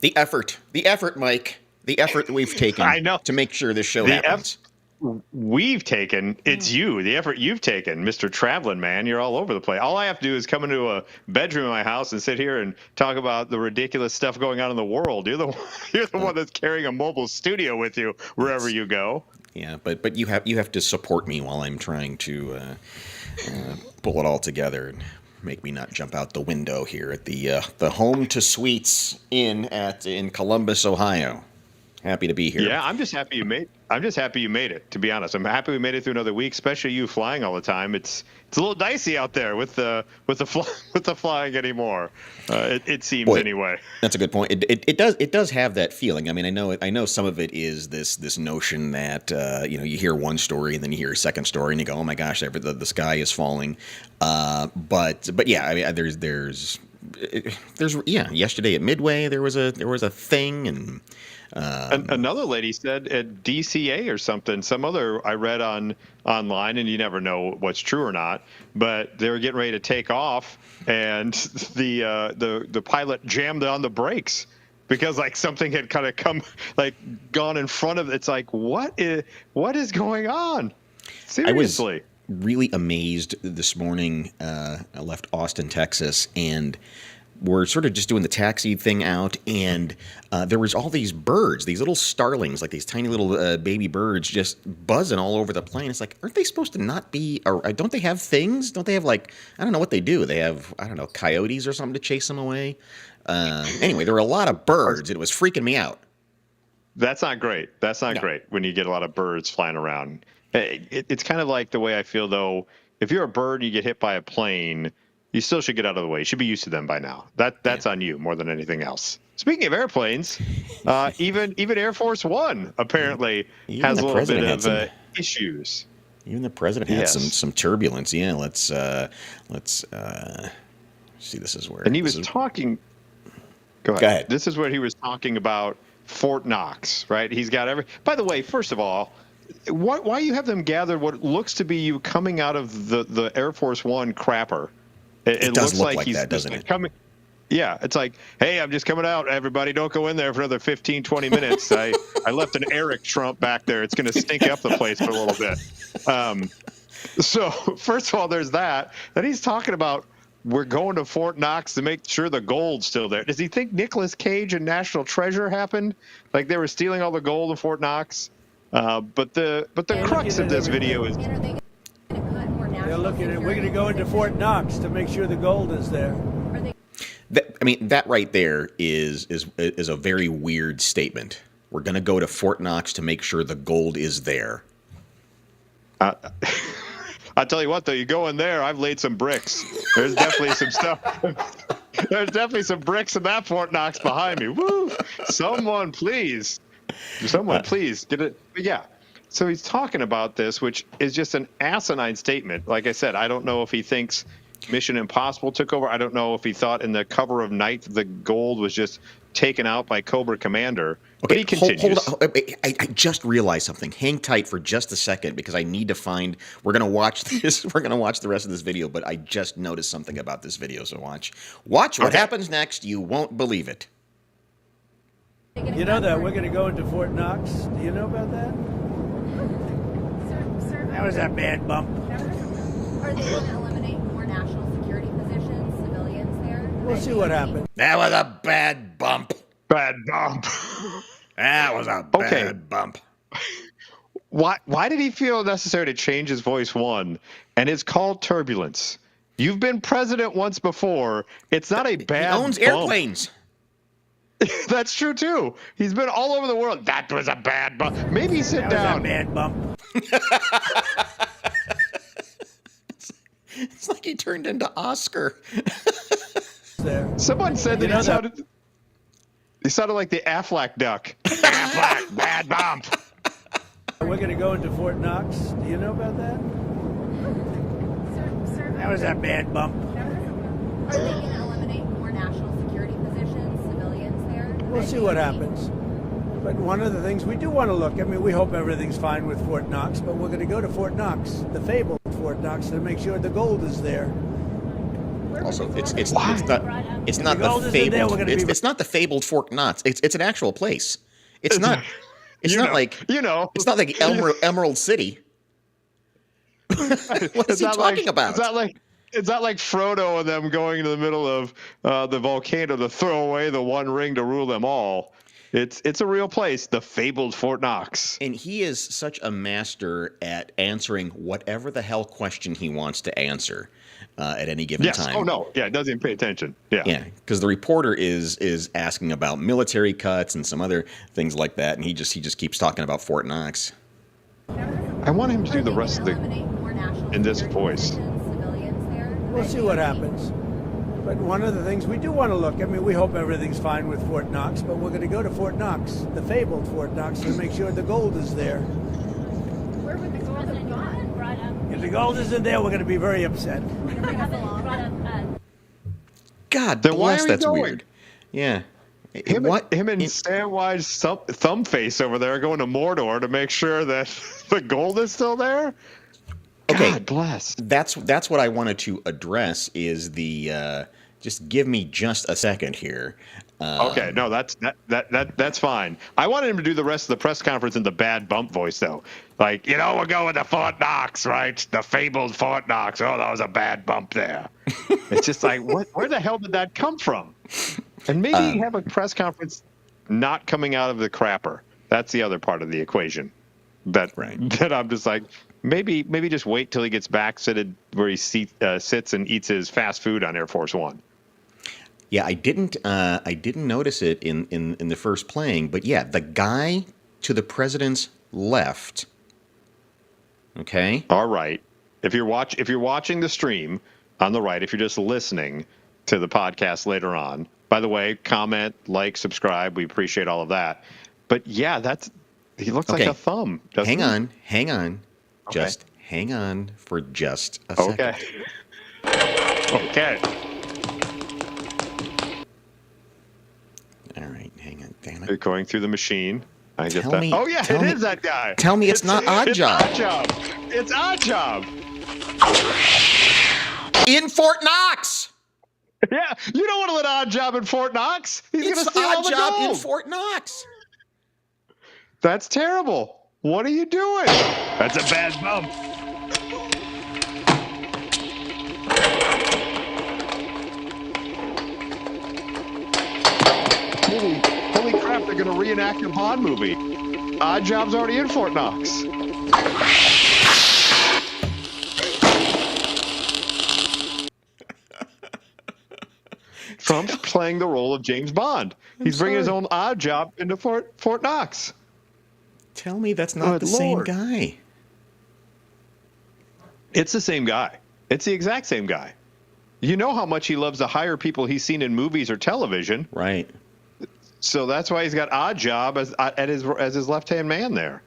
the effort, Mike, the effort that we've taken I know. to make sure this show happens. We've taken, it's you, the effort you've taken, Mr. Traveling Man. You're all over the place. All I have to do is come into a bedroom in my house and sit here and talk about the ridiculous stuff going on in the world. You're the one that's carrying a mobile studio with you wherever you go. Yeah, but you have to support me while I'm trying to pull it all together and make me not jump out the window here at the Home to Suites Inn in Columbus, Ohio. Happy to be here. Yeah, I'm just happy you made it, to be honest. I'm happy we made it through another week, especially you flying all the time. It's a little dicey out there with the flying anymore. It seems anyway. That's a good point. It does have that feeling. I mean, I know some of it is this notion that you hear one story and then you hear a second story and you go, oh my gosh, the sky is falling. But yeah, I mean, there's yesterday at Midway there was a thing and. Another lady said at DCA or something, some other I read online, and you never know what's true or not, but they were getting ready to take off, and the pilot jammed on the brakes because like something had kind of gone in front of it. It's like what is going on? Seriously, I was really amazed this morning. I left Austin, Texas, and we're sort of just doing the taxi thing out, and there was all these birds, these little starlings, like these tiny little baby birds just buzzing all over the plane. It's like, aren't they supposed to not be, or don't they have things? Don't they have I don't know what they do. They have, I don't know, coyotes or something to chase them away? Anyway, there were a lot of birds. It was freaking me out. That's not great. That's not great when you get a lot of birds flying around. It's kind of like the way I feel, though. If you're a bird and you get hit by a plane, you still should get out of the way. You should be used to them by now. That's on you more than anything else. Speaking of airplanes, even Air Force One apparently has a little bit of issues. Even the president had some turbulence. Yeah, let's see. This is where. And he was talking. Go ahead. This is where he was talking about Fort Knox, right? He's got every. By the way, first of all, why you have them gather what looks to be you coming out of the Air Force One crapper? It does look like that, doesn't it? Yeah, it's like, hey, I'm just coming out. Everybody, don't go in there for another 15, 20 minutes. I left an Eric Trump back there. It's going to stink up the place for a little bit. So, first of all, there's that. Then he's talking about we're going to Fort Knox to make sure the gold's still there. Does he think Nicolas Cage and National Treasure happened? Like they were stealing all the gold in Fort Knox? But the crux of this video is... They're looking at. We're going to go into Fort Knox to make sure the gold is there. That right there is a very weird statement. We're going to go to Fort Knox to make sure the gold is there. I'll tell you what, though, you go in there, I've laid some bricks. There's definitely some stuff. There's definitely some bricks in that Fort Knox behind me. Woo! Someone please get it. But yeah. So he's talking about this, which is just an asinine statement. Like I said, I don't know if he thinks Mission Impossible took over. I don't know if he thought in the cover of night the gold was just taken out by Cobra Commander. Okay, but he continues. Hold on. I just realized something. Hang tight for just a second because I need to find. We're going to watch this. We're going to watch the rest of this video, but I just noticed something about this video. So watch what happens next. You won't believe it. You know that we're going to go into Fort Knox. Do you know about that? That was a bad bump. Are they going to eliminate more national security positions, civilians there? We'll see what happens. That was a bad bump. Bad bump. That was a bad bump. Why did he feel necessary to change his voice one? And it's called turbulence. You've been president once before. It's not a bad He owns bump. airplanes. That's true, too. He's been all over the world. That was a bad bump. Maybe sit down. That was a bad bump. It's like he turned into Oscar. Someone said that he sounded like the Aflac duck. Aflac, bad bump. We're going to go into Fort Knox. Do you know about that? That was a bad bump. Are they going to eliminate more national security positions, civilians there? We'll see what happens. But one of the things we do want to look, I mean, we hope everything's fine with Fort Knox, but we're going to go to Fort Knox, the fabled Fort Knox, to make sure the gold is there. Also, it's Why? not The the gold is in there, fabled we're gonna be- it's not the fabled Fort Knox. It's an actual place. It's not You know, you know. it's not like Emerald City. What is he talking about? It's not like Frodo and them going to the middle of the volcano to throw away the one ring to rule them all. It's a real place, the fabled Fort Knox. And he is such a master at answering whatever the hell question he wants to answer at any given Yes. time. Oh no. Yeah. It doesn't even pay attention. Yeah. Yeah, because the reporter is asking about military cuts and some other things like that, and he just keeps talking about Fort Knox. I want him to do the rest of the in this voice. We'll see what happens. But one of the things we do want to look, I mean, we hope everything's fine with Fort Knox, but we're going to go to Fort Knox, the fabled Fort Knox, to make sure the gold is there. Where would the gold have gone? If the gold isn't there, we're going to be very upset. God Then why bless, are we that's going? weird. Yeah. Him and Samwise Thumbface over there going to Mordor to make sure that the gold is still there. Okay. God bless. That's what I wanted to address is the just give me just a second here. Okay, no, that's fine. I wanted him to do the rest of the press conference in the bad bump voice, though. Like, we're going to Fort Knox, right? The fabled Fort Knox. Oh, that was a bad bump there. It's just like, where the hell did that come from? And maybe have a press conference not coming out of the crapper. That's the other part of the equation. That I'm just like, maybe just wait till he gets back seated where he sits and eats his fast food on Air Force One. Yeah, I didn't notice it in the first playing, but yeah, the guy to the president's left. Okay. All right. If you're watching the stream on the right, if you're just listening to the podcast later on, by the way, comment, like, subscribe. We appreciate all of that. But yeah, he looks like a thumb. Hang on. Okay. Just hang on for just a second. Okay. All right, hang on. Damn You're it. going through the machine. I get Tell that. me- Oh yeah, tell it me- is that guy. Tell me it's not Odd Job. Odd Job. It's Odd Job. In Fort Knox. Yeah, you don't want to let Odd Job in Fort Knox. He's going to It's steal all Odd the Job gold. in Fort Knox. That's terrible. What are you doing? That's a bad bump. Holy crap, they're going to reenact a Bond movie. Odd Job's already in Fort Knox. Trump's playing the role of James Bond. He's bringing his own Odd Job into Fort Knox. Tell me that's not the same Lord. guy. It's the same guy. It's the exact same guy. You know how much he loves to hire people he's seen in movies or television. Right. So that's why he's got Odd Job as his left-hand man there.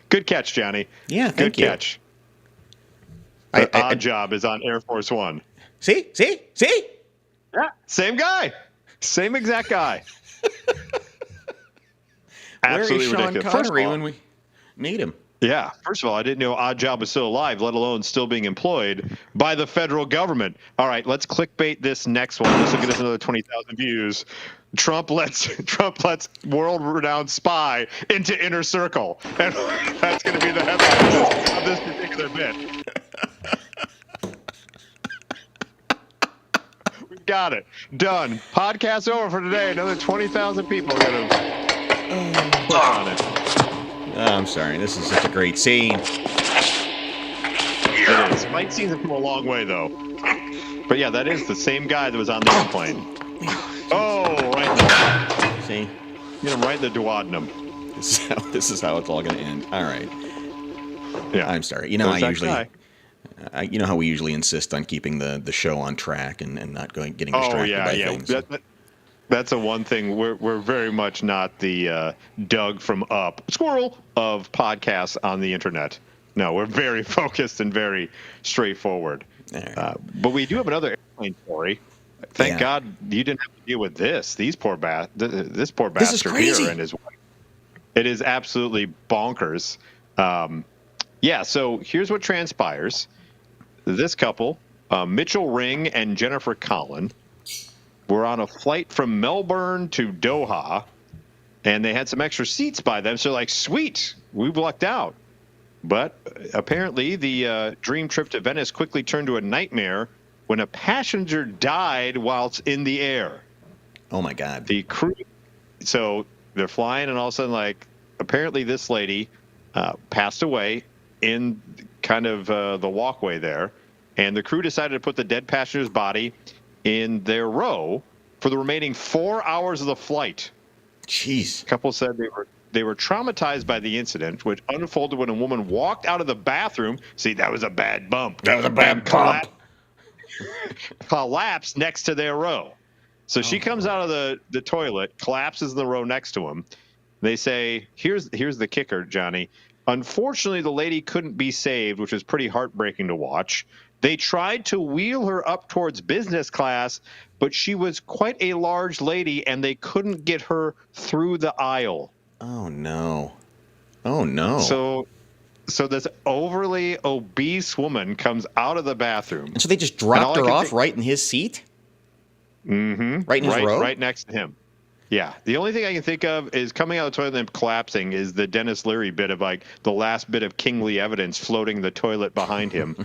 Good catch, Johnny. Yeah, Good thank you. catch. I- Odd Job is on Air Force One. See? Yeah, same guy. Same exact guy. Where Absolutely is Sean ridiculous. First of Connery all- when we need him? Yeah. First of all, I didn't know Odd Job was still alive, let alone still being employed by the federal government. All right, let's clickbait this next one. This will get us another 20,000 views. Trump lets world-renowned spy into inner circle, and that's going to be the headline of this particular bit. We've got it done. Podcast over for today. Another 20,000 people are going to click on it. Oh, I'm sorry. This is such a great scene. It is. Fight scenes have come a long way, though. But yeah, that is the same guy that was on the airplane. Oh, right. See? Get him right in the duodenum. This is how it's all going to end. All right. Yeah. I'm sorry. You know, There's that guy. you know how we usually insist on keeping the show on track and not getting distracted Oh yeah, by yeah. things. That's a one thing. We're very much not the Doug from Up squirrel of podcasts on the internet. No, we're very focused and very straightforward. Right. But we do have another airplane story. Thank Yeah. God you didn't have to deal with this. This poor This is bastard crazy. here and his wife. It is absolutely bonkers. Yeah. So here's what transpires. this couple, Mitchell Ring and Jennifer Collin, were on a flight from Melbourne to Doha, and they had some extra seats by them. So like, sweet, we lucked out. But apparently the dream trip to Venice quickly turned to a nightmare when a passenger died whilst in the air. Oh, my God. The crew, so they're flying, and all of a sudden, like, apparently this lady passed away in kind of the walkway there, and the crew decided to put the dead passenger's body in their row for the remaining 4 hours of the flight. Jeez. The couple said they were traumatized by the incident, which unfolded when a woman walked out of the bathroom. See, that was a bad bump. That was a bad bump. Collapsed next to their row. So she comes out of the toilet, collapses in the row next to him. They say, here's the kicker, Johnny. Unfortunately, the lady couldn't be saved, which was pretty heartbreaking to watch. They tried to wheel her up towards business class, but she was quite a large lady, and they couldn't get her through the aisle. Oh, no. Oh, no. So this overly obese woman comes out of the bathroom. And so they just dropped her off right in his seat? Mm-hmm. Right in his row? Right next to him. Yeah. The only thing I can think of is coming out of the toilet and collapsing is the Dennis Leary bit of like the last bit of kingly evidence floating in the toilet behind him.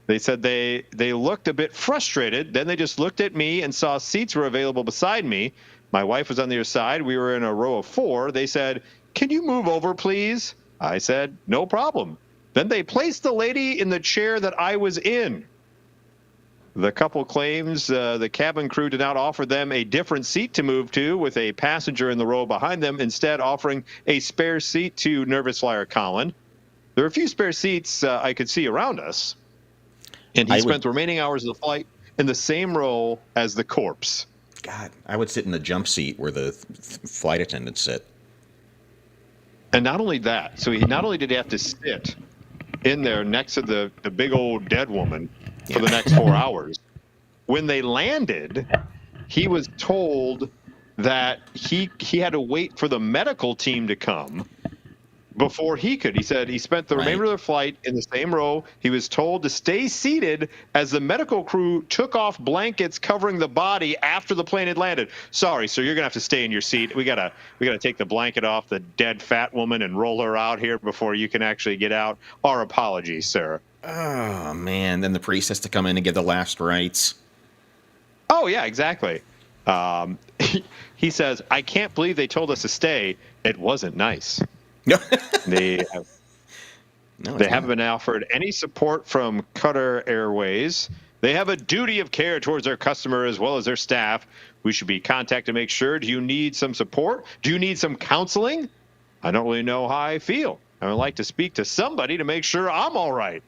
They said they looked a bit frustrated. Then they just looked at me and saw seats were available beside me. My wife was on the other side. We were in a row of 4. They said, "Can you move over, please?" I said, "No problem." Then they placed the lady in the chair that I was in. The couple claims the cabin crew did not offer them a different seat to move to with a passenger in the row behind them, instead offering a spare seat to nervous flyer Colin. There were a few spare seats I could see around us, and he spent the remaining hours of the flight in the same row as the corpse. God, I would sit in the jump seat where the flight attendants sit. And not only that, so not only did he have to sit in there next to the big old dead woman for the next 4 hours, when they landed, he was told that he had to wait for the medical team to come before he could. He said he spent the remainder of the flight in the same row. He was told to stay seated as the medical crew took off blankets covering the body after the plane had landed. "Sorry, sir, you're gonna have to stay in your seat. We gotta take the blanket off the dead fat woman and roll her out here before you can actually get out. Our apologies, sir." Oh, man. Then the priest has to come in and give the last rites. Oh, yeah, exactly. He says, "I can't believe they told us to stay. It wasn't nice." No. They haven't been offered any support from Qatar Airways. They have a duty of care towards their customer as well as their staff. We should be contacted to make sure. Do you need some support? Do you need some counseling? I don't really know how I feel. I would like to speak to somebody to make sure I'm all right.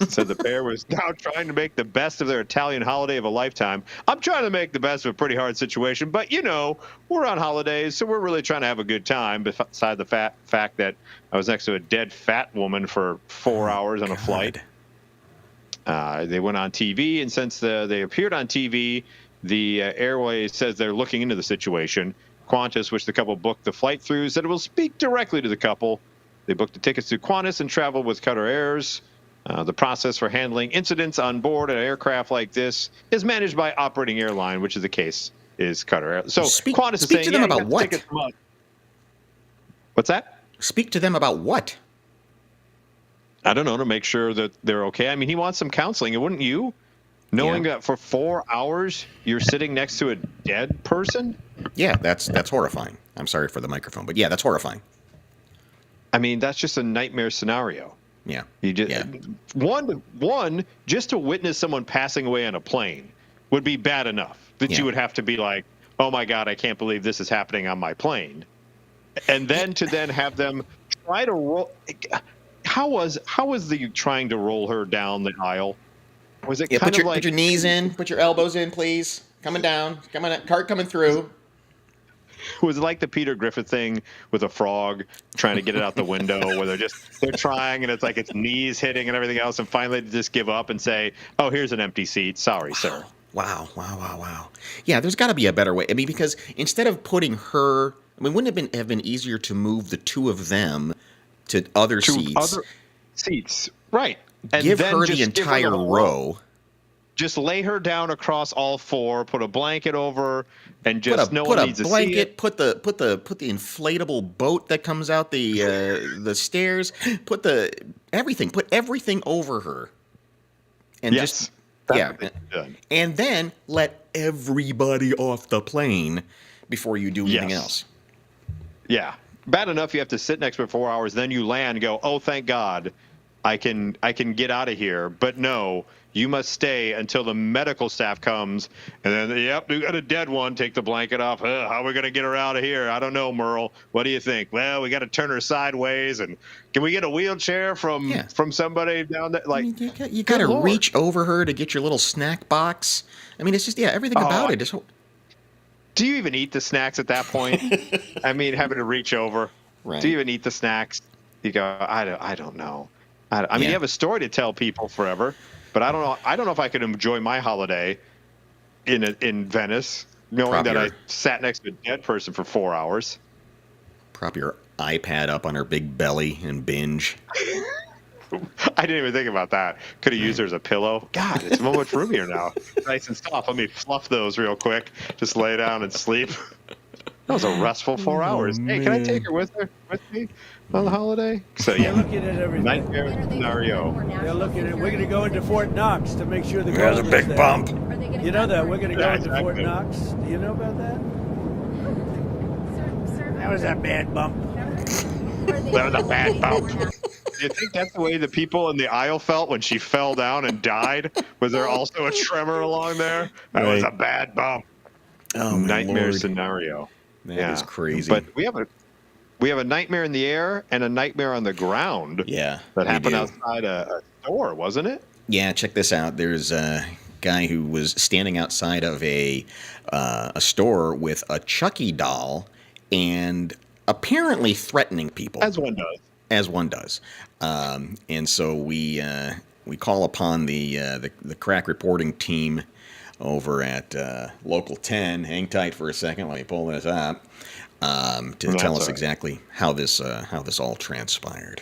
So the pair was now trying to make the best of their Italian holiday of a lifetime. I'm trying to make the best of a pretty hard situation, but we're on holidays, so we're really trying to have a good time. Beside the fact that I was next to a dead fat woman for 4 hours on a flight. They went on TV, and since they appeared on TV, the airways says they're looking into the situation. Qantas, which the couple booked the flight through, said it will speak directly to the couple. They booked the tickets through Qantas and traveled with Qatar Airways. The process for handling incidents on board an aircraft like this is managed by operating airline, which is the case is Qatar Airways. So Qantas is saying, to them about what? What's that? Speak to them about what? I don't know, to make sure that they're okay. I mean, he wants some counseling, wouldn't you? Knowing that for 4 hours you're sitting next to a dead person? Yeah, that's horrifying. I'm sorry for the microphone, but yeah, that's horrifying. I mean, that's just a nightmare scenario. Yeah. One, just to witness someone passing away on a plane would be bad enough that you would have to be like, "Oh my God, I can't believe this is happening on my plane." And then to have them try to roll. How was the trying to roll her down the aisle? Was it kind of like put your knees in, put your elbows in, please. Coming down, cart coming through. Was it like the Peter Griffin thing with a frog trying to get it out the window, where they're trying and it's like its knees hitting and everything else, and finally they just give up and say, "Oh, here's an empty seat. Sorry, sir." Wow. Yeah, there's got to be a better way. I mean, because instead of putting her, wouldn't it have been easier to move the two of them to other seats? Right. and Give then her just the give her entire whole row. Just lay her down across all four, put a blanket over, and just no one needs to see it. Put the inflatable boat that comes out the stairs. Put everything over her, and Yes, just that's yeah, what they did. and then let everybody off the plane before you do anything Yes. else. Yeah, bad enough you have to sit next for 4 hours, then you land, and go, oh, thank God, I can get out of here. But no, you must stay until the medical staff comes, and then yep, we got a dead one. Take the blanket off. How are we gonna get her out of here? I don't know, Merle. What do you think? Well, we got to turn her sideways, and can we get a wheelchair from somebody down there? Like, You got to reach over her to get your little snack box. I mean, it's just everything about it. Do you even eat the snacks at that point? I mean, having to reach over. Right. Do you even eat the snacks? You go, I don't know. I mean, you have a story to tell people forever, but I don't know. I don't know if I could enjoy my holiday in Venice, knowing that I sat next to a dead person for 4 hours. Prop your iPad up on her big belly and binge. I didn't even think about that. Could have used her as a pillow. God, it's so much roomier now. Nice and soft. Let me fluff those real quick. Just lay down and sleep. That was a restful 4 hours. Hey, can I take her with me on the holiday? So yeah, They're looking at everything. nightmare scenario. They're looking at. We're going to go into Fort Knox to make sure the There's a gold is big there. bump. Are they gonna You know that we're going to go Yeah, into Fort exactly. Knox. Do you know about that? That was a bad bump. That was a bad bump. Do you think that's the way the people in the aisle felt when she fell down and died? Was there also a tremor along there? That was a bad bump. Oh, my Nightmare Lord. scenario. That is crazy. But we have a nightmare in the air and a nightmare on the ground. Yeah, that we happened do. outside a store, wasn't it? Yeah, check this out. There's a guy who was standing outside of a store with a Chucky doll and apparently threatening people. As one does. As one does. And so we call upon the crack reporting team over at Local 10. Hang tight for a second. Let me pull this up to tell us exactly how this all transpired.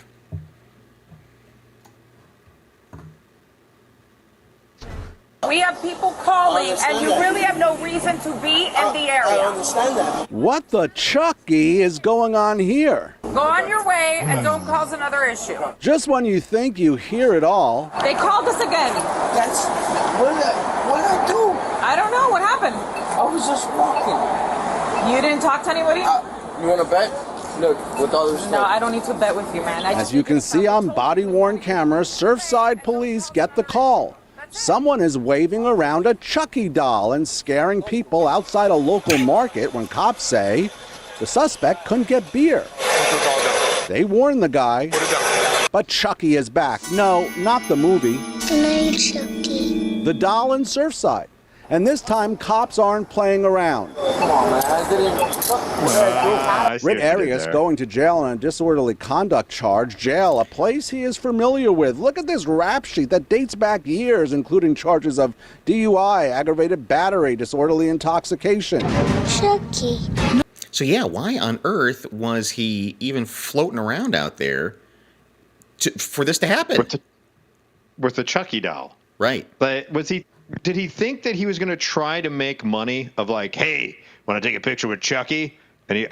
We have people calling, and you really have no reason to be in the area. I understand that. What the Chucky is going on here? Go on your way and don't cause another issue. Just when you think you hear it all, They called us again. That's what I do. I don't know what happened. I was just walking. You didn't talk to anybody? You want to bet? Look, with all this No, I don't need to bet with you, man. as you can see on body-worn camera, Surfside police get the call. Someone is waving around a Chucky doll and scaring people outside a local market when cops say the suspect couldn't get beer. They warn the guy, but Chucky is back. No, not the movie. Tonight, Chucky. The doll in Surfside. And this time, cops aren't playing around. Come on, man. I didn't. I see Rick what you did Arias there. going to jail on a disorderly conduct charge. Jail, a place he is familiar with. Look at this rap sheet that dates back years, including charges of DUI, aggravated battery, disorderly intoxication. Chucky. So yeah, why on earth was he even floating around out there for this to happen? with the Chucky doll. Right. But did he think that he was going to try to make money of like, hey, want to take a picture with Chucky? And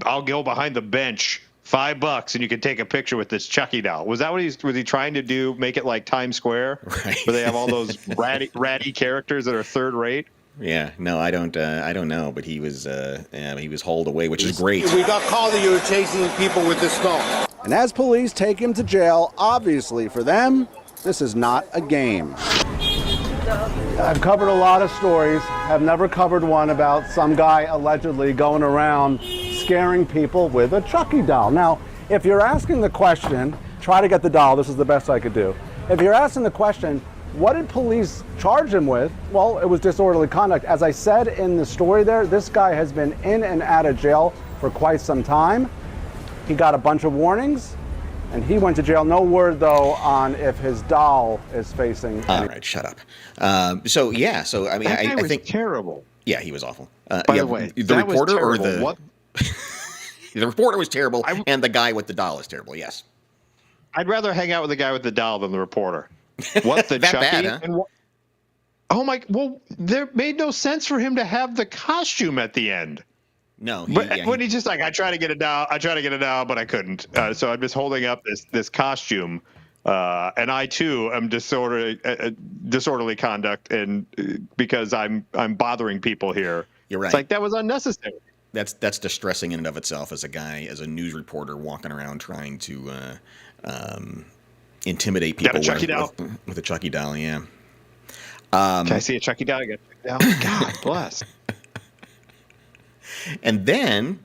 I'll go behind the bench, $5, and you can take a picture with this Chucky doll. Was that what was he trying to do? Make it like Times Square, Right. where they have all those ratty characters that are third rate? Yeah. No, I don't know, but he was hauled away, which is great. We got called that you were chasing people with this stone. And as police take him to jail, obviously for them, this is not a game. I've covered a lot of stories. I've never covered one about some guy allegedly going around scaring people with a Chucky doll. Now, if you're asking the question, try to get the doll. This is the best I could do. If you're asking the question, what did police charge him with? Well, it was disorderly conduct. As I said in the story there, this guy has been in and out of jail for quite some time. He got a bunch of warnings, and he went to jail. No word, though, on if his doll is facing. All right, shut up. I mean, That guy I was think terrible. Yeah, he was awful. By the way, the that was reporter or terrible. the What? the reporter was terrible, and the guy with the doll is terrible. Yes. I'd rather hang out with the guy with the doll than the reporter. What the That Chucky? bad, huh? And oh my! Well, there made no sense for him to have the costume at the end. No, But when he's just like, I try to get it down, but I couldn't. So I'm just holding up this costume, and I too am disorderly conduct, and because I'm bothering people here. You're right. It's like that was unnecessary. That's distressing in and of itself as a guy, as a news reporter walking around trying to intimidate people Got a Chucky doll? with a Chucky doll. Yeah. Can I see a Chucky doll? God bless. And then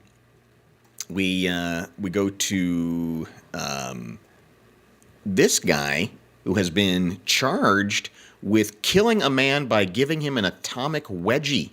we go to this guy who has been charged with killing a man by giving him an atomic wedgie.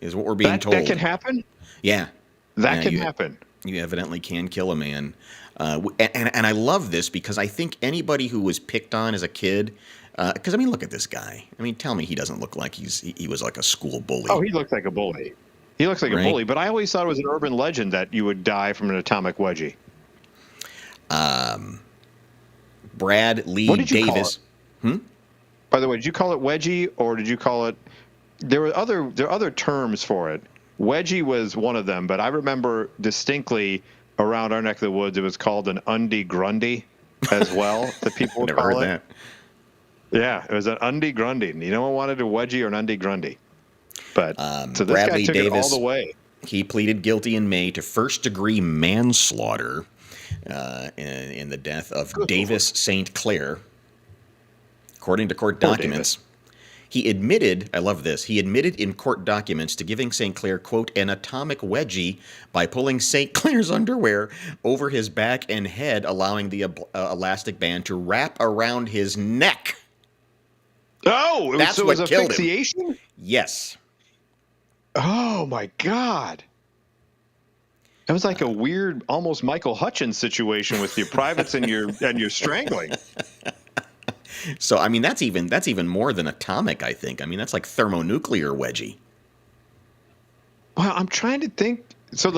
Is what we're being told. That can happen? Yeah. That can happen. You evidently can kill a man. And I love this because I think anybody who was picked on as a kid, because, I mean, look at this guy. I mean, tell me he doesn't look like he was like a school bully. Oh, he looks like a bully. He looks like a bully, but I always thought it was an urban legend that you would die from an atomic wedgie. Brad Lee What did you Davis. Call it? By the way, did you call it wedgie or did you call it? There are other terms for it. Wedgie was one of them, but I remember distinctly around our neck of the woods it was called an undie grundy as well. That people would Never call heard it. that. Yeah, it was an undie grundy. You know what wanted a wedgie or an undie grundy? But so this Bradley guy took Davis, it all the way. He pleaded guilty in May to first-degree manslaughter in the death of Davis St. Clair. According to court documents, he admitted, I love this, he admitted in court documents to giving St. Clair, quote, an atomic wedgie by pulling St. Clair's underwear over his back and head, allowing the elastic band to wrap around his neck. Oh, That's so it what was killed asphyxiation? him. Yes. Oh, my God. That was like a weird, almost Michael Hutchins situation with your privates and your strangling. So, I mean, that's even more than atomic, I think. I mean, that's like thermonuclear wedgie. Well, I'm trying to think. So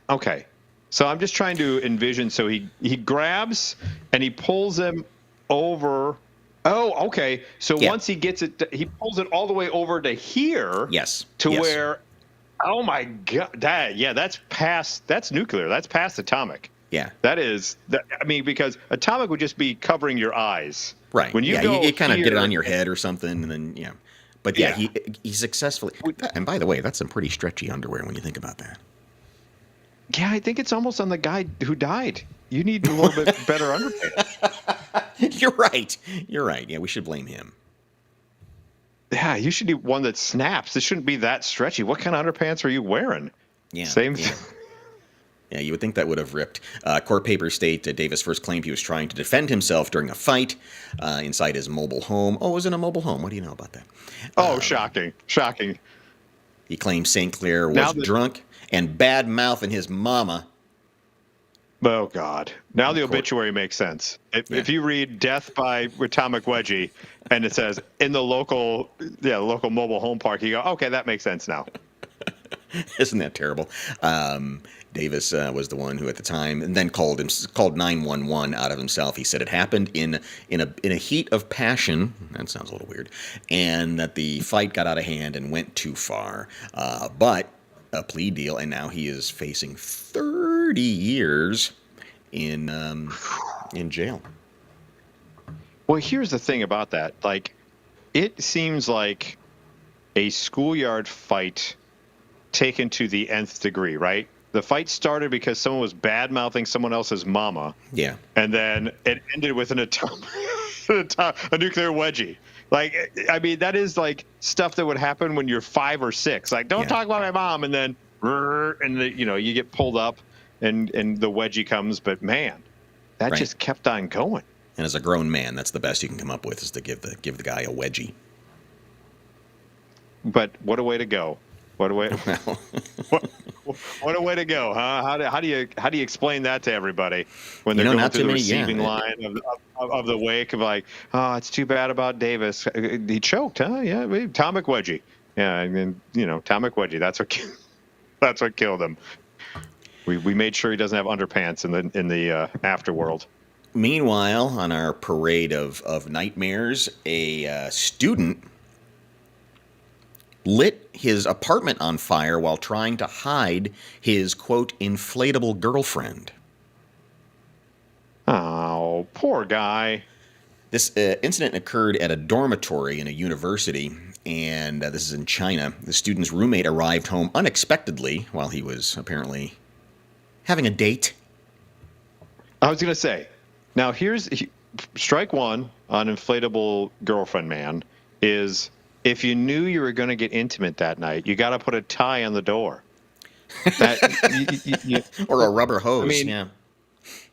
okay. So I'm just trying to envision. So he grabs and he pulls him over. Oh, okay. So once he gets it, he pulls it all the way over to here. Yes. To where, oh my God, that's nuclear. That's past atomic. Yeah. That is, I mean, because atomic would just be covering your eyes. Right. When you you kind of get it on your head or something, and then But he successfully. And by the way, that's some pretty stretchy underwear when you think about that. Yeah, I think it's almost on the guy who died. You need a little bit better underpants. You're right. Yeah, we should blame him. Yeah, you should do one that snaps. It shouldn't be that stretchy. What kind of underpants are you wearing? Yeah. Same. Yeah. Yeah, you would think that would have ripped. Court papers state that Davis first claimed he was trying to defend himself during a fight inside his mobile home. Oh, it was in a mobile home. What do you know about that? Oh, shocking. Shocking. He claimed St. Clair was drunk and bad-mouthing his mama. Oh, God. Now the obituary makes sense. If you read Death by Atomic Wedgie and it says in the local mobile home park, you go, okay, that makes sense now. Isn't that terrible? Davis was the one who, at the time, and then called 911 out of himself. He said it happened in a heat of passion. That sounds a little weird, and that the fight got out of hand and went too far. But a plea deal, and now he is facing 30 years in jail. Well, here's the thing about that. Like, it seems like a schoolyard fight taken to the nth degree, right? The fight started because someone was bad-mouthing someone else's mama. Yeah. And then it ended with a nuclear wedgie. Like, I mean, that is like stuff that would happen when you're 5 or 6. Like, don't talk about my mom. And then, you get pulled up and the wedgie comes. But, man, that just kept on going. And as a grown man, that's the best you can come up with, is to give the guy a wedgie. But what a way to go. What a way! What a way to go, huh? How do you explain that to everybody when they're going through the receiving line of the wake of like, oh, it's too bad about Davis. He choked, huh? Yeah, atomic wedgie. Yeah, and atomic wedgie. That's what killed him. We made sure he doesn't have underpants in the afterworld. Meanwhile, on our parade of nightmares, a student lit his apartment on fire while trying to hide his, quote, inflatable girlfriend. Oh, poor guy. This incident occurred at a dormitory in a university, and this is in China. The student's roommate arrived home unexpectedly while he was apparently having a date. I was going to say, now here's strike one on inflatable girlfriend man is if you knew you were going to get intimate that night, you got to put a tie on the door. Or a rubber hose, I mean, yeah.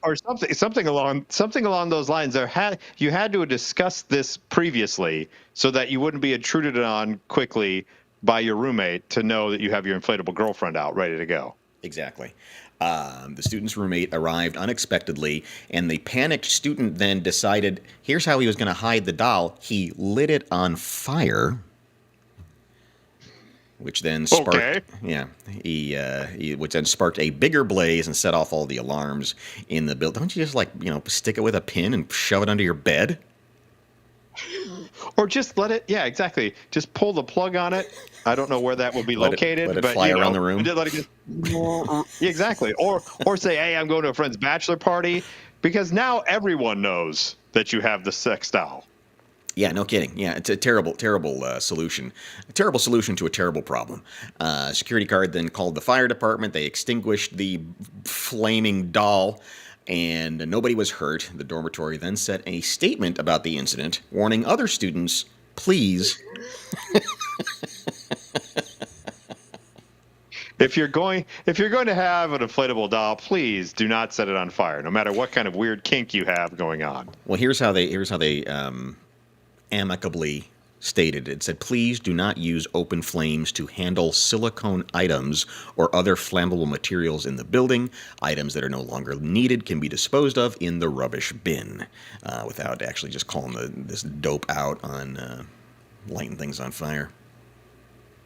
Or something along those lines. You had to have discussed this previously so that you wouldn't be intruded on quickly by your roommate to know that you have your inflatable girlfriend out ready to go. Exactly. The student's roommate arrived unexpectedly, and the panicked student then decided here's how he was going to hide the doll. He lit it on fire, which then sparked. Okay. Yeah, which then sparked a bigger blaze and set off all the alarms in the building. Don't you just stick it with a pin and shove it under your bed? Or just let it, yeah, exactly. Just pull the plug on it. I don't know where that will be located. Let it but, fly around the room. Let it exactly. Or say, hey, I'm going to a friend's bachelor party, because now everyone knows that you have the sex doll. Yeah, no kidding. Yeah, it's a terrible solution. A terrible solution to a terrible problem. Security guard then called the fire department. They extinguished the flaming doll, and nobody was hurt. The dormitory then sent a statement about the incident, warning other students, please. If you're going to have an inflatable doll, please do not set it on fire, no matter what kind of weird kink you have going on. Well, here's how they amicably stated. It said, please do not use open flames to handle silicone items or other flammable materials in the building. Items that are no longer needed can be disposed of in the rubbish bin, without actually just calling this dope out on lighting things on fire.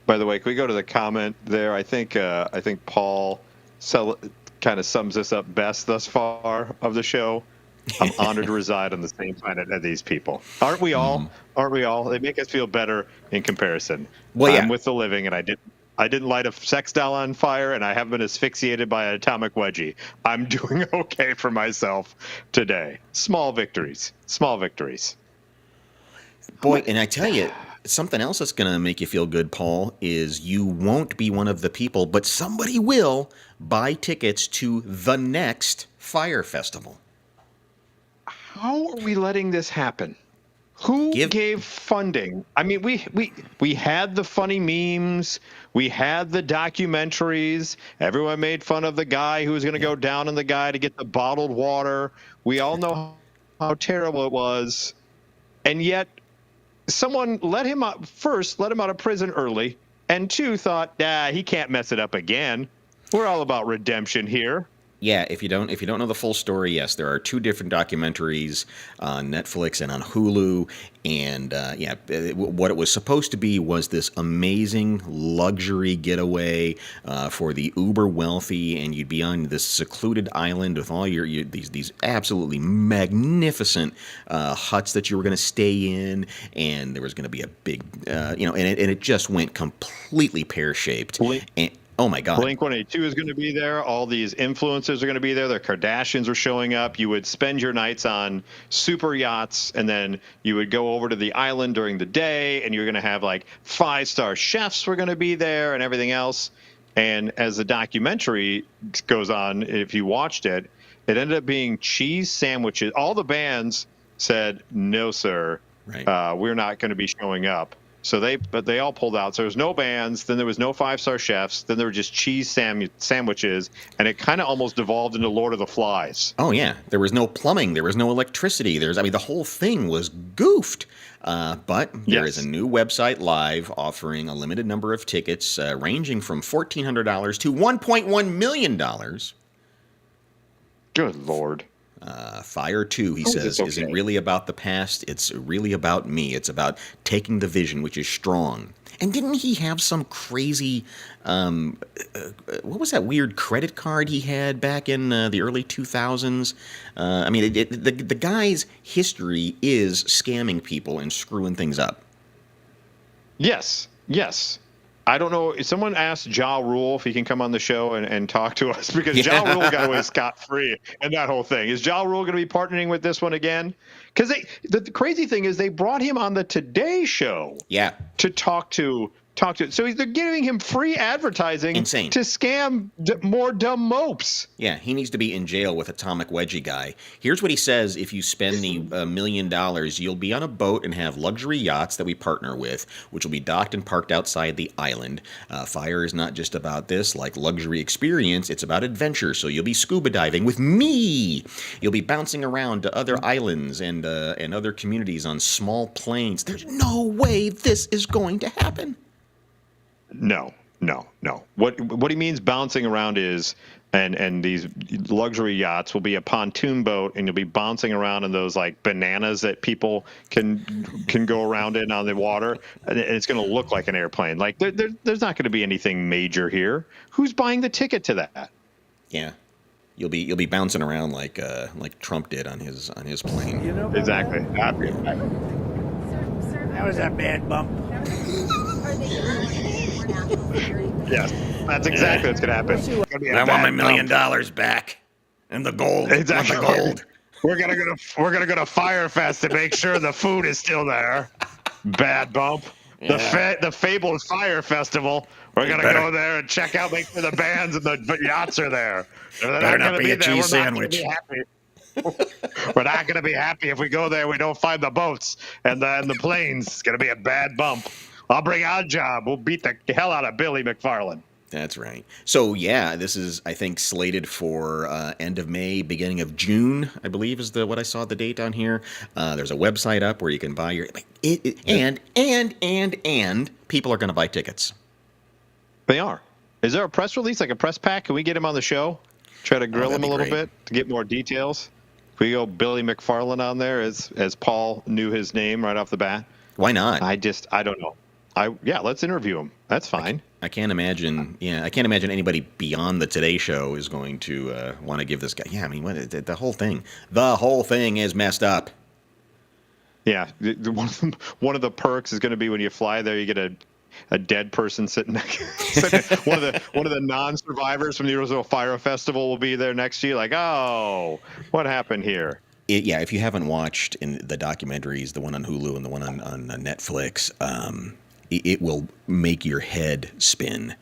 By the way, can we go to the comment there? I think Paul kind of sums this up best thus far of the show. I'm honored to reside on the same planet as these people. Aren't we all? Aren't we all? They make us feel better in comparison. Well, yeah. I'm with the living, and I didn't light a sex doll on fire, and I haven't been asphyxiated by an atomic wedgie. I'm doing okay for myself today. Small victories. Small victories. Boy, and I tell you, something else that's going to make you feel good, Paul, is you won't be one of the people, but somebody will buy tickets to the next fire festival. How are we letting this happen? Who gave funding? I mean, we had the funny memes. We had the documentaries. Everyone made fun of the guy who was going to go down on the guy to get the bottled water. We all know how terrible it was. And yet someone let him out of prison early, and two thought, he can't mess it up again. We're all about redemption here. Yeah, if you don't know the full story, yes, there are two different documentaries on Netflix and on Hulu, and what it was supposed to be was this amazing luxury getaway for the uber wealthy, and you'd be on this secluded island with all these absolutely magnificent huts that you were going to stay in, and there was going to be a big, and it just went completely pear-shaped. Oh, my God. Blink-182 is going to be there. All these influencers are going to be there. The Kardashians are showing up. You would spend your nights on super yachts, and then you would go over to the island during the day, and you're going to have, 5-star chefs were going to be there and everything else. And as the documentary goes on, if you watched it, it ended up being cheese sandwiches. All the bands said, no, sir, right. We're not going to be showing up. So they all pulled out. So there was no bands, then there was no 5-star chefs, then there were just cheese sandwiches, and it kind of almost devolved into Lord of the Flies. Oh yeah, there was no plumbing, there was no electricity. The whole thing was goofed. But there is a new website live offering a limited number of tickets, ranging from $1,400 to $1.1 million. Good Lord. Fire 2, he Oh, says, it's okay. isn't really about the past. It's really about me. It's about taking the vision, which is strong. And didn't he have some crazy, what was that weird credit card he had back in the early 2000s? I mean, the guy's history is scamming people and screwing things up. Yes. I don't know. Someone asked Ja Rule if he can come on the show and talk to us, because Ja Rule got away scot-free in that whole thing. Is Ja Rule going to be partnering with this one again? Because the crazy thing is they brought him on the Today Show to talk to. So they're giving him free advertising Insane. to scam more dumb mopes. Yeah, he needs to be in jail with Atomic Wedgie Guy. Here's what he says: if you spend the $1 million, you'll be on a boat and have luxury yachts that we partner with, which will be docked and parked outside the island. Fire is not just about this, like luxury experience. It's about adventure. So you'll be scuba diving with me. You'll be bouncing around to other islands and other communities on small planes. There's no way this is going to happen. No. What he means bouncing around is, and these luxury yachts will be a pontoon boat, and you'll be bouncing around in those like bananas that people can go around in on the water, and it's going to look like an airplane. Like there's not going to be anything major here. Who's buying the ticket to that? Yeah, you'll be bouncing around like Trump did on his plane. You know about Exactly. That? That was a bad bump. Are they eliminating more national security positions? Yes, that's exactly what's going to happen. It's gonna be a I want my bad $1 million bump. back and the gold. Exactly. I want the gold. We're gonna go to Firefest to make sure the food is still there. Bad bump. Yeah. The fabled Fire Festival. We're gonna Better- go there and check out, make sure the bands and the yachts are there. If they're Better not gonna be a there, cheese we're not gonna sandwich. be happy. We're not gonna be happy if we go there. We don't find the boats and the planes. It's gonna be a bad bump. I'll bring our job. We'll beat the hell out of Billy McFarland. That's right. So yeah, this is, I think, slated for end of May, beginning of June, I believe is what I saw the date on here. There's a website up where you can buy your and people are going to buy tickets. They are. Is there a press release, like a press pack? Can we get him on the show? Try to grill that'd him a be little great. bit to get more details. Can we go Billy McFarland on there as Paul knew his name right off the bat? Why not? I don't know. Let's interview him. That's fine. I can't imagine. Yeah, I can't imagine anybody beyond the Today Show is going to want to give this guy. Yeah, I mean, the whole thing is messed up. Yeah, one of the perks is going to be when you fly there, you get a dead person sitting next. one of the non-survivors from the original Fire Festival will be there next to you. Like, oh, what happened here? If you haven't watched in the documentaries, the one on Hulu and the one on Netflix, it will make your head spin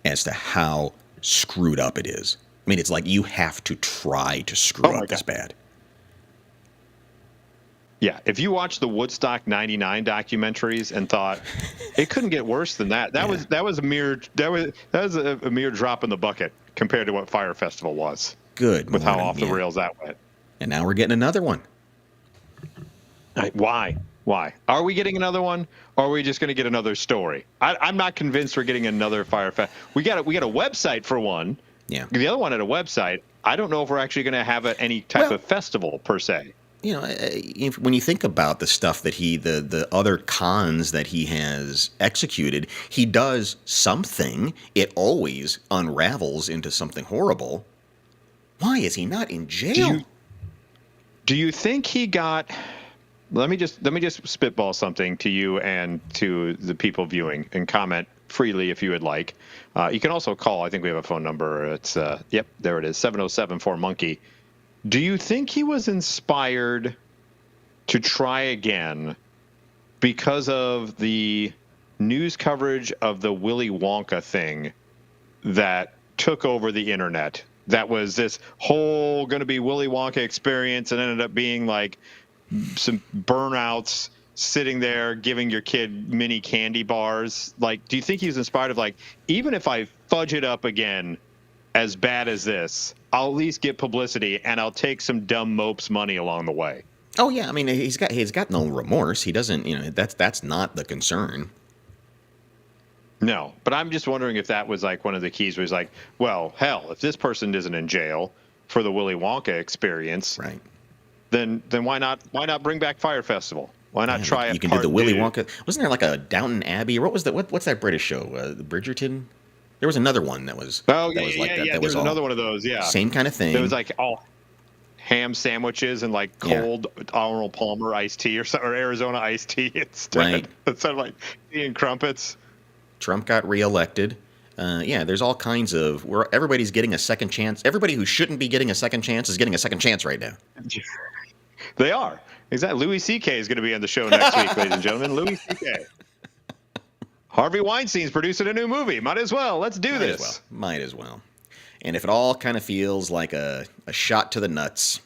as to how screwed up it is. I mean, it's like you have to try to screw up this bad. Yeah, if you watch the Woodstock '99 documentaries and thought it couldn't get worse than that, that was a mere drop in the bucket compared to what Fire Festival was. Good. With how off the rails that went. And now we're getting another one. Why? Are we getting another one, or are we just going to get another story? I'm not convinced we're getting another Fire Fest. We got a website for one. Yeah. The other one had a website. I don't know if we're actually going to have any type of festival per se. You know, when you think about the stuff that the other cons that he has executed, he does something. It always unravels into something horrible. Why is he not in jail? Do you think he got? Let me just spitball something to you and to the people viewing, and comment freely if you would like. You can also call. I think we have a phone number. It's yep, there it is, 707-4-MONKEY. Do you think he was inspired to try again because of the news coverage of the Willy Wonka thing that took over the internet? That was this whole going to be Willy Wonka experience, and ended up being like some burnouts sitting there giving your kid mini candy bars. Like, do you think he was inspired of like, even if I fudge it up again as bad as this, I'll at least get publicity and I'll take some dumb mope's money along the way? Oh yeah, I mean he's got no remorse. He doesn't, that's not the concern. No, but I'm just wondering if that was like one of the keys where he's like, well, hell, if this person isn't in jail, for the Willy Wonka experience, Right. then why not bring back Fire Festival? Why not try You it? can do the Willy Wonka. Wasn't there like a Downton Abbey, or what was that? What's that British show? The Bridgerton. There was another one that was. Oh that yeah, was like yeah, that. yeah. That There was was another one of those. Yeah, same kind of thing. It was like all ham sandwiches and like cold Arnold Palmer iced tea or Arizona iced tea instead. Right. Instead of like tea and crumpets. Trump got reelected. Yeah, there's all kinds of where everybody's getting a second chance. Everybody who shouldn't be getting a second chance is getting a second chance right now. They are. Exactly. Louis C.K. is going to be on the show next week, ladies and gentlemen. Louis C.K. Harvey Weinstein's producing a new movie. Might as well. Let's do this. Might as well. And if it all kind of feels like a shot to the nuts,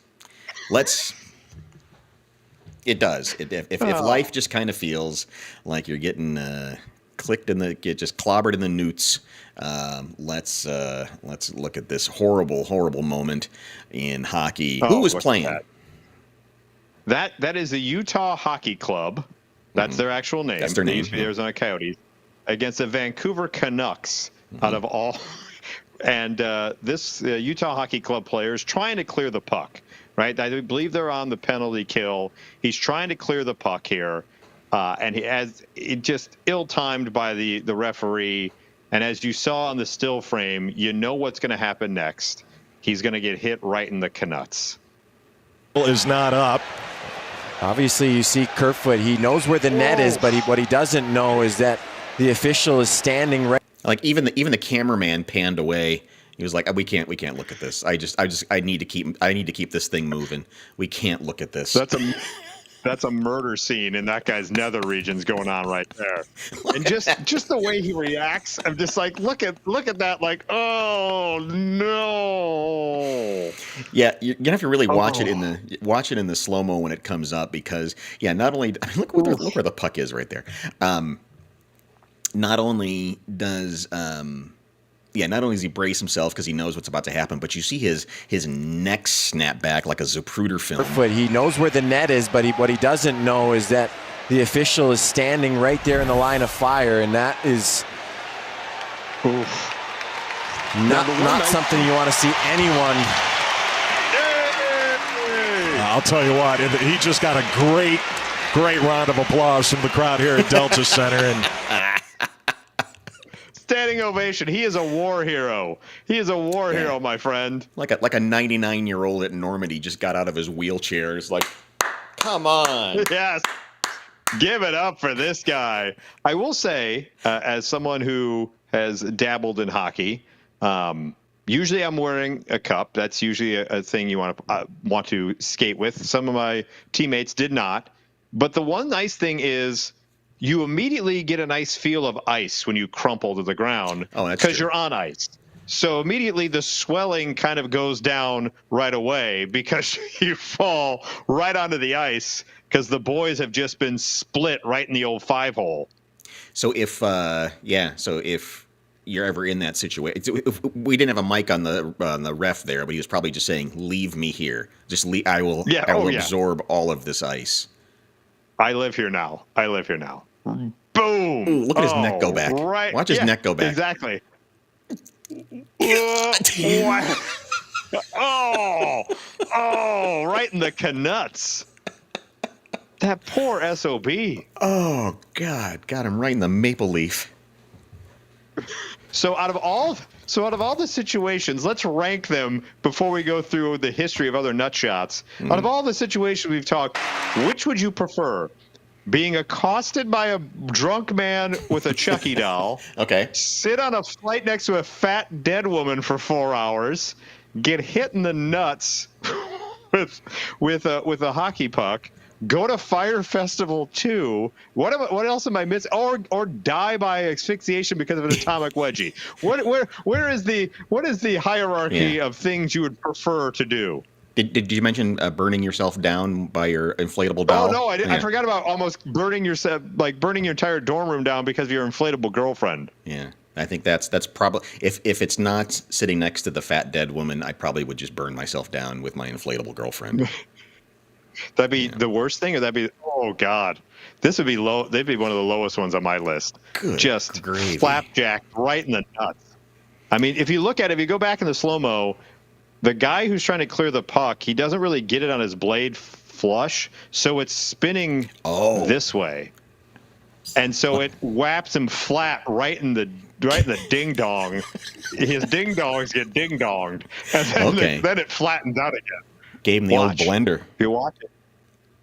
it does. If life just kind of feels like you're getting just clobbered in the newts, let's look at this horrible moment in hockey. Who was playing? That is the Utah Hockey Club. That's their actual name. That's their name. The Arizona Coyotes against the Vancouver Canucks out of all. And this Utah Hockey Club player is trying to clear the puck, right? I believe they're on the penalty kill. He's trying to clear the puck here, and it just ill-timed by the referee. And as you saw on the still frame, you know what's going to happen next. He's going to get hit right in the canuts. Is not up. Obviously, you see Kerfoot. He knows where the net is, but what he doesn't know is that the official is standing right. Like even the cameraman panned away. He was like, "We can't look at this. I need to keep this thing moving. We can't look at this." That's a murder scene in that guy's nether regions going on right there. And just the way he reacts, I'm just like, look at that, like, oh no. Yeah, you're gonna have to really watch it in the slow mo when it comes up, because not only look where the puck is right there. Not only does he brace himself because he knows what's about to happen, but you see his neck snap back like a Zapruder film. But he knows where the net is, but what he doesn't know is that the official is standing right there in the line of fire, and that is not something you want to see anyone. I'll tell you what, he just got a great round of applause from the crowd here at Delta Center, and standing ovation. He is a war hero. He is a war hero, my friend. Like a 99-year-old at Normandy just got out of his wheelchair. It's like, come on. Yes. Give it up for this guy. I will say, as someone who has dabbled in hockey, usually I'm wearing a cup. That's usually a thing you want to skate with. Some of my teammates did not. But the one nice thing is, you immediately get a nice feel of ice when you crumple to the ground because you're on ice. So immediately the swelling kind of goes down right away because you fall right onto the ice because the boys have just been split right in the old 5-hole. So if you're ever in that situation, if we didn't have a mic on the ref there, but he was probably just saying, "Leave me here. Just leave. I will absorb all of this ice. I live here now. Boom! Ooh, look at his neck go back. Right. Watch his neck go back. Exactly. Right in the canuts. That poor SOB. Oh, God. Got him right in the maple leaf. So out of all the situations, let's rank them before we go through the history of other nut shots. Out of all the situations we've talked, which would you prefer? Being accosted by a drunk man with a Chucky doll. Okay. Sit on a flight next to a fat dead woman for 4 hours. Get hit in the nuts with a hockey puck. Go to Fire Festival 2. What else am I missing? Or die by asphyxiation because of an atomic wedgie. What is the hierarchy of things you would prefer to do? Did you mention burning yourself down by your inflatable doll? Oh no, I didn't. I forgot about almost burning your entire dorm room down because of your inflatable girlfriend. Yeah, I think that's probably if it's not sitting next to the fat dead woman, I probably would just burn myself down with my inflatable girlfriend. That'd be the worst thing, or that'd be, oh God, this would be low. They'd be one of the lowest ones on my list. Good just gravy. flapjack right in the nuts. I mean, if you look at it, if you go back in the slow mo, the guy who's trying to clear the puck, he doesn't really get it on his blade flush, so it's spinning this way, and so it whaps him flat right in the ding dong. His ding dongs get ding donged, and then it flattens out again. Gave him the old blender. You watch it.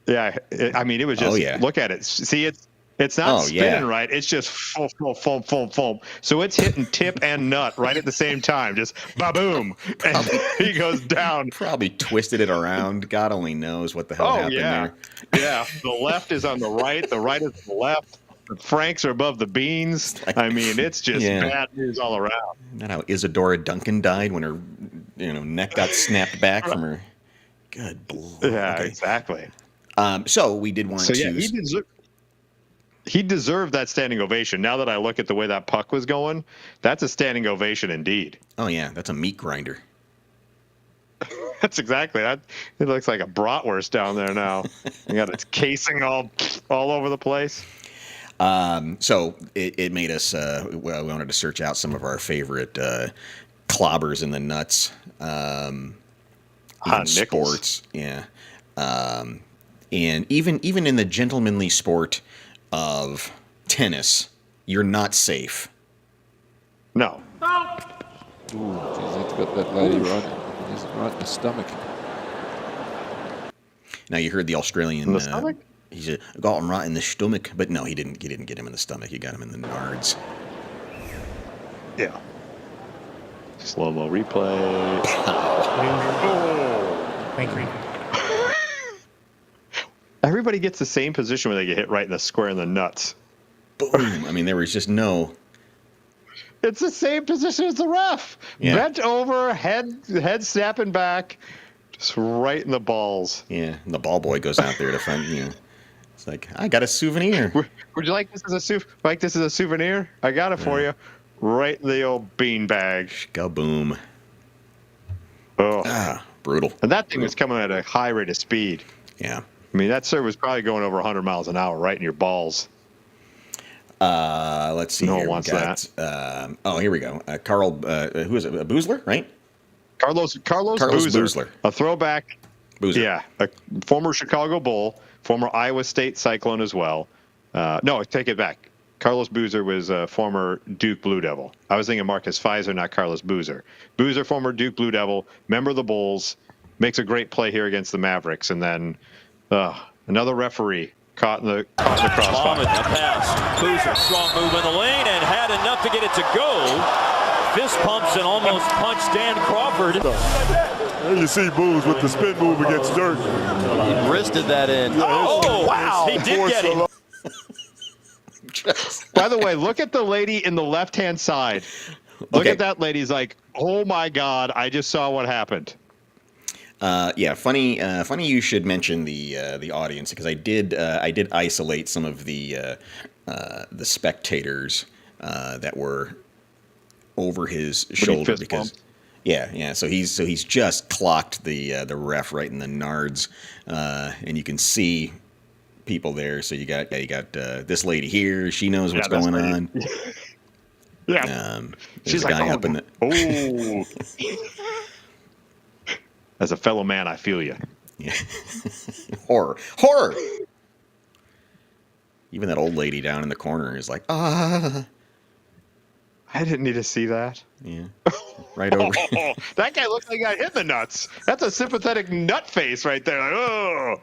Yeah, I mean, it was just look at it. See, it's not spinning right. It's just foam. So it's hitting tip and nut right at the same time. Just ba-boom. And he goes down. Probably twisted it around. God only knows what the hell happened there. Yeah. The left is on the right. The right is on the left. The Franks are above the beans. I mean, it's just bad news all around. Isn't that how Isadora Duncan died when her neck got snapped back from her? Good Lord. Yeah, exactly. So we did want to. Yeah, he deserved that standing ovation. Now that I look at the way that puck was going, that's a standing ovation indeed. Oh yeah, that's a meat grinder. That's exactly that. It looks like a bratwurst down there now. You got its casing all over the place. So it made us. We wanted to search out some of our favorite clobbers in the nuts. In sports, yeah. And even in the gentlemanly sport of tennis, you're not safe. No. Ooh, geez, that's got that lady right in the stomach. Now you heard the Australian. In the stomach? He got him right in the stomach, but no, he didn't. He didn't get him in the stomach. He got him in the nards. Yeah. Slow-mo replay. Everybody gets the same position when they get hit right in the square in the nuts. Boom. I mean, there was just no. It's the same position as the ref. Yeah. Bent over, head snapping back, just right in the balls. Yeah, and the ball boy goes out there to find It's like, I got a souvenir. Would you like this as a souvenir? I got it for you. Right in the old bean bag. Kaboom. Oh, brutal. And that thing was coming at a high rate of speed. Yeah. I mean, that serve was probably going over 100 miles an hour right in your balls. Let's see. No one wants that. Here we go. Carl, who is it? Boozler, right? Carlos Boozler. A throwback. Boozer. Yeah. A former Chicago Bull, former Iowa State Cyclone as well. No, take it back. Carlos Boozer was a former Duke Blue Devil. I was thinking Marcus Pfizer, not Carlos Boozer. Boozer, former Duke Blue Devil, member of the Bulls, makes a great play here against the Mavericks, and then another referee caught in the crossfire. A pass. Boozer, strong move in the lane, and had enough to get it to go. Fist pumps and almost punched Dan Crawford. There you see Booz with the spin move against Dirk. He wristed that in. Oh, wow. He did get him. By the way, look at the lady in the left-hand side. Look at that lady's like, oh my God, I just saw what happened. Funny you should mention the audience, because I did isolate some of the spectators that were over his shoulder because so he's just clocked the ref right in the nards, and you can see people there. So you got this lady here. She knows what's going on. Yeah, she's like, up in the. Oh. As a fellow man, I feel you. Yeah. Horror. Even that old lady down in the corner is like, I didn't need to see that. Yeah. Right over. That guy looks like he got hit in the nuts. That's a sympathetic nut face right there. Like, oh.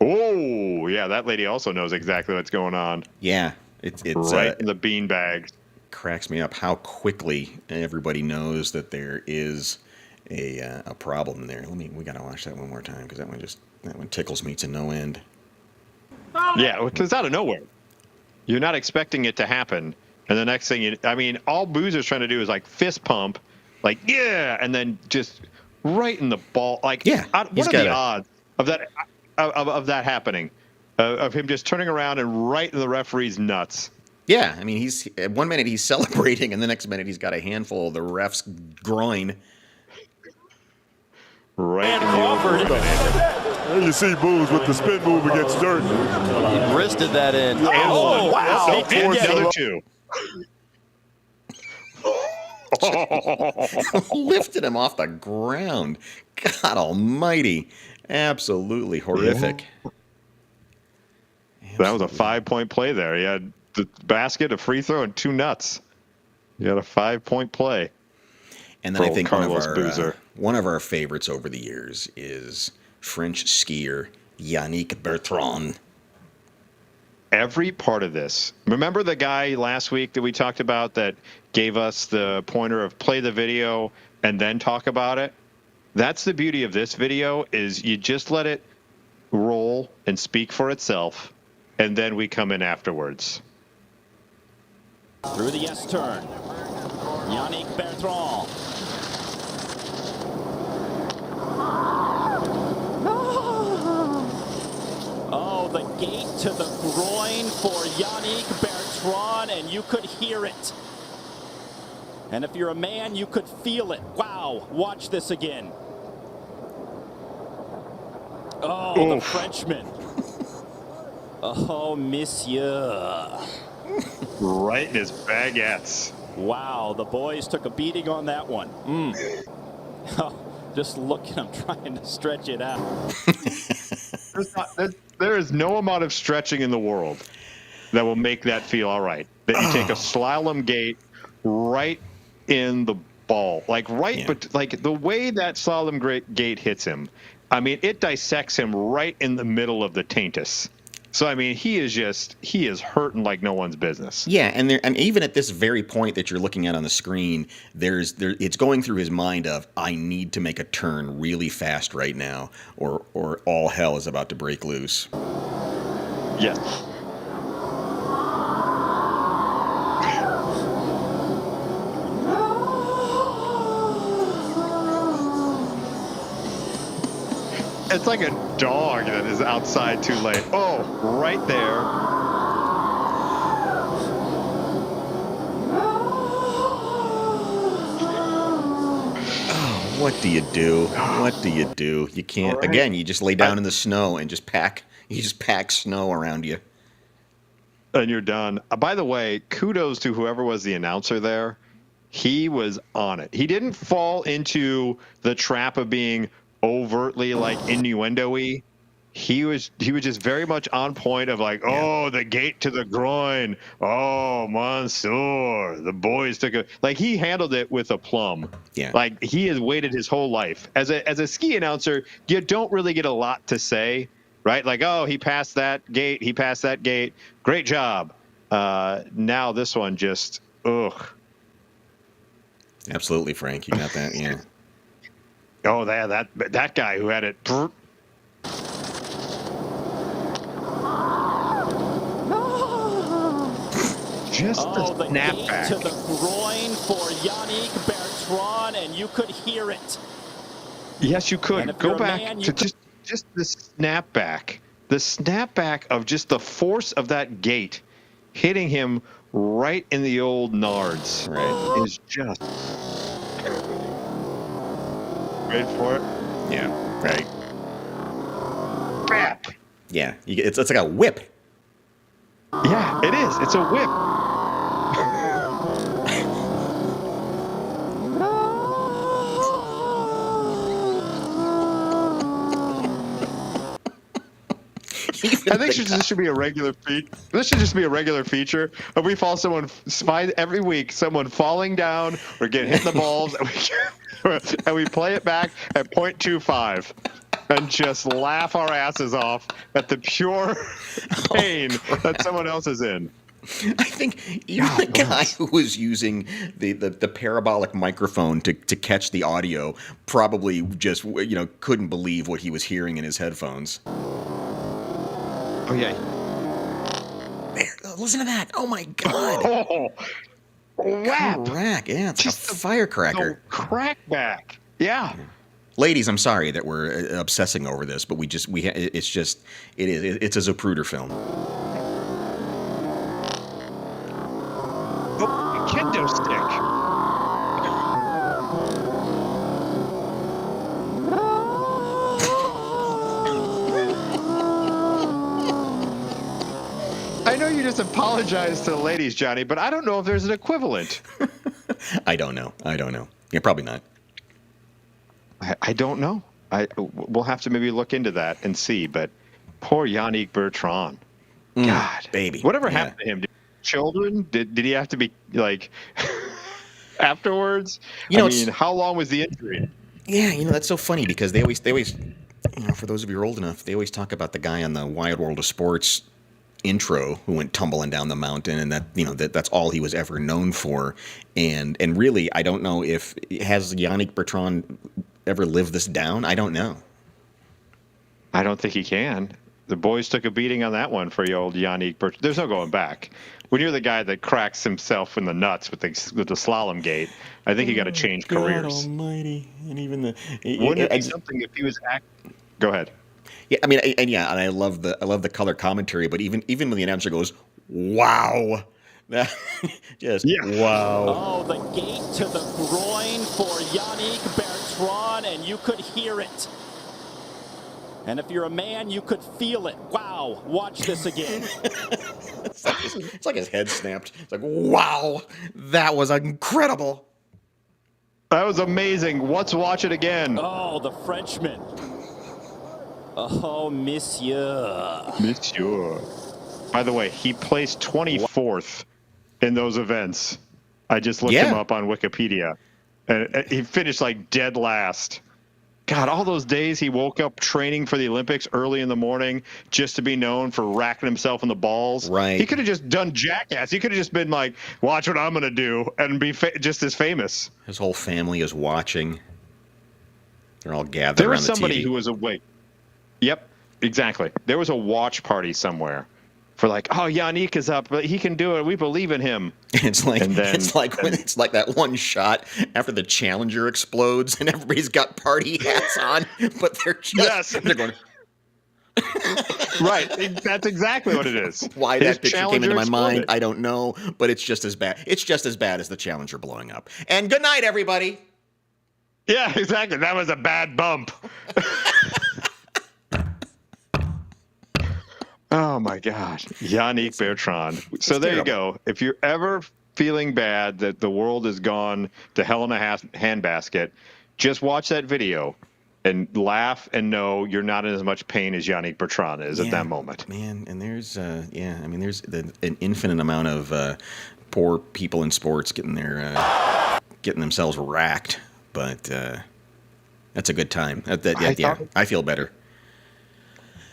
Oh, yeah, that lady also knows exactly what's going on. Yeah. It's right in the bean bags. Cracks me up how quickly everybody knows that there is a problem there. We gotta watch that one more time, because that one tickles me to no end. Yeah, it's out of nowhere. You're not expecting it to happen, and the next thing all Boozer's trying to do is like fist pump, like and then just right in the ball. Like, what are the odds of that of that happening? Of him just turning around and right in the referee's nuts. Yeah, I mean, he's at 1 minute he's celebrating, and the next minute he's got a handful of the ref's groin. Right in Crawford. There you see Booz with the spin move against Dirk. He wristed that in. Oh, wow. He did get it. Two. Lifted him off the ground. God almighty. Absolutely horrific. That was a 5-point play there. He had the basket, a free throw, and 2 nuts. You had a 5-point play. And then I think one of our favorites over the years is French skier Yannick Bertrand. Every part of this. Remember the guy last week that we talked about that gave us the pointer of play the video and then talk about it? That's the beauty of this video, is you just let it roll and speak for itself, and then we come in afterwards. Through the S turn. Yannick Bertrand. Oh, the gate to the groin for Yannick Bertrand, and you could hear it. And if you're a man, you could feel it. Wow, watch this again. Oh, the Frenchman. Oh, monsieur. Right in his baguettes. Wow, the boys took a beating on that one. Just looking, I'm trying to stretch it out. There is no amount of stretching in the world that will make that feel all right. That you take a slalom gate right in the ball. But like the way that slalom gate hits him, I mean, it dissects him right in the middle of the taintus. So, I mean, he is hurting like no one's business. Yeah, and even at this very point that you're looking at on the screen, it's going through his mind of, I need to make a turn really fast right now, or all hell is about to break loose. Yes. It's like a dog that is outside too late. Oh, right there. Oh, what do you do? What do you do? You can't. Right. Again, you just lay down in the snow and just pack snow around you. And you're done. By the way, kudos to whoever was the announcer there. He was on it. He didn't fall into the trap of being overtly like innuendo-y. He was just very much on point of like, the gate to the groin. Oh, Monsieur, the boys took a, like, he handled it with aplomb. Yeah. Like, he has waited his whole life. As a ski announcer, you don't really get a lot to say, right? Like, oh, he passed that gate. Great job. Now this one just, ugh. Absolutely, Frank. You got that, yeah. Oh, that guy who had it. Just the snapback. To the groin for Yannick Bertrand, and you could hear it. Yes, you could. Go back to just the snapback. The snapback of just the force of that gate hitting him right in the old nards. Right. Is just. Ready for it? Yeah, right. Bap. Yeah, it's like a whip. Yeah, it is. It's a whip. I think this should be a regular feature. This should just be a regular feature. And we follow every week, someone falling down or getting hit in the balls, and we play it back at 0.25 and just laugh our asses off at the pure pain that someone else is in. I think even the guy who was using the parabolic microphone to catch the audio probably just couldn't believe what he was hearing in his headphones. Oh yeah. There, listen to that! Oh my God! Oh, whap! Crack! Yeah, it's just like a firecracker. Crackback. Yeah. Ladies, I'm sorry that we're obsessing over this, but it's a Zapruder film. Oh, kendo stick. I know you just apologized to the ladies, Johnny, but I don't know if there's an equivalent. I don't know. I don't know. Yeah, probably not. I don't know. We'll have to maybe look into that and see. But poor Yannick Bertrand. God, baby. Whatever happened to him? Children? Did he have to be like afterwards? I mean, how long was the injury? Yeah, that's so funny because they always, for those of you who are old enough, they always talk about the guy on the Wide World of Sports intro who went tumbling down the mountain, and that's all he was ever known for. And really, I don't know if has Yannick Bertrand ever lived this down. I don't know. I don't think he can. The boys took a beating on that one for your old Yannick Bertrand. There's no going back. When you're the guy that cracks himself in the nuts with the slalom gate, I think you got to change careers. God Almighty! And even the wouldn't it be something if he was Go ahead. Yeah, I mean, and I love the color commentary, but even when the announcer goes, "Wow," just wow. Oh, the gate to the groin for Yannick Bertrand, and you could hear it. And if you're a man, you could feel it. Wow, watch this again. It's like his head snapped. It's like, wow, that was incredible. That was amazing. Let's watch it again. Oh, the Frenchman. Oh, monsieur. Monsieur. By the way, he placed 24th in those events. I just looked him up on Wikipedia. And he finished like dead last. God, all those days he woke up training for the Olympics early in the morning just to be known for racking himself in the balls. Right. He could have just done jackass. He could have just been like, watch what I'm going to do and be just as famous. His whole family is watching. They're all gathered There around was the somebody TV. who was awake. Yep, exactly. There was a watch party somewhere for like, oh, Yannick is up, but he can do it. We believe in him. It's like it's like that one shot after the Challenger explodes and everybody's got party hats on, but they're just they're going. Right, that's exactly what it is. Why His that picture came Challenger into my mind, exploded. I don't know, but it's just as bad. It's just as bad as the Challenger blowing up. And good night, everybody. Yeah, exactly. That was a bad bump. Oh my gosh, Yannick Bertrand. So there you go. If you're ever feeling bad that the world has gone to hell in a handbasket, just watch that video and laugh and know you're not in as much pain as Yannick Bertrand is at that moment. Man, and there's there's an infinite amount of poor people in sports getting themselves racked, but that's a good time. I feel better.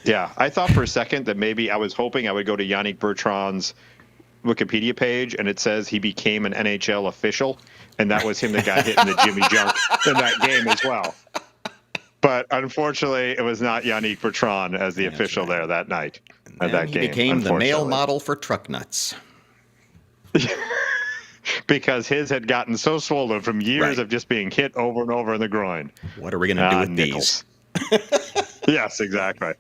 Yeah, I thought for a second that maybe I was hoping I would go to Yannick Bertrand's Wikipedia page and it says he became an NHL official, and that was him that got hit in the Jimmy Junk in that game as well. But unfortunately, it was not Yannick Bertrand as the official there that night at that game. He became the male model for truck nuts. Because his had gotten so swollen from years of just being hit over and over in the groin. What are we going to do with these? Yes, exactly.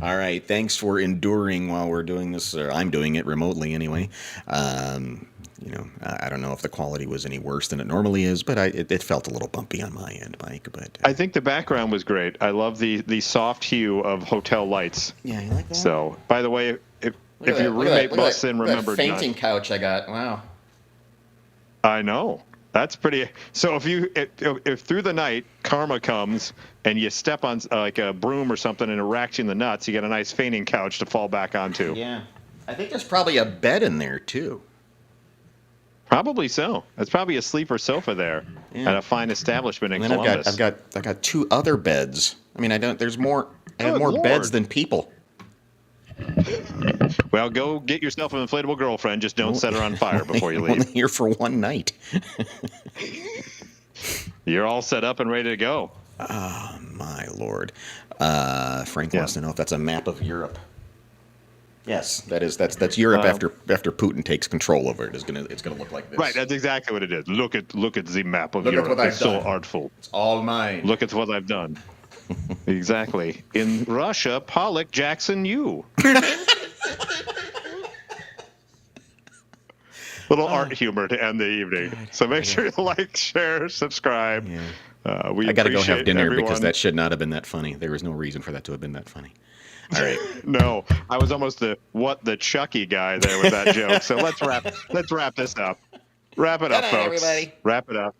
All right. Thanks for enduring while we're doing this. Or I'm doing it remotely anyway. I don't know if the quality was any worse than it normally is, but it felt a little bumpy on my end, Mike. But I think the background was great. I love the soft hue of hotel lights. Yeah, you like that? So, by the way, if your roommate busts in, remember fainting couch I got. Wow. I know. That's pretty. So if through the night karma comes and you step on like a broom or something and it racks you in the nuts, you get a nice fainting couch to fall back onto. Yeah, I think there's probably a bed in there too. Probably so. That's probably a sleeper sofa there at a fine establishment in Columbus. I've got two other beds. I mean, I have more Lord. beds than people. Well, go get yourself an inflatable girlfriend. Just don't set her on fire before you leave. Only here for one night. You're all set up and ready to go. Oh, my Lord. Frank wants to know if that's a map of Europe. Yes, that's Europe after Putin takes control over it. It's gonna look like this. Right, that's exactly what it is. Look at the map of Look Europe. at what I've It's so done. artful. It's all mine. Look at what I've done. Exactly. In Russia, Pollock, Jackson, you. Little art humor to end the evening. So make sure you like, share, subscribe. Yeah. I got to go have dinner everyone. because that should not have been that funny. There was no reason for that to have been that funny. All right. No, I was almost the Chucky guy there with that joke. So let's wrap this up. Wrap it up, Good night, folks. everybody. Wrap it up.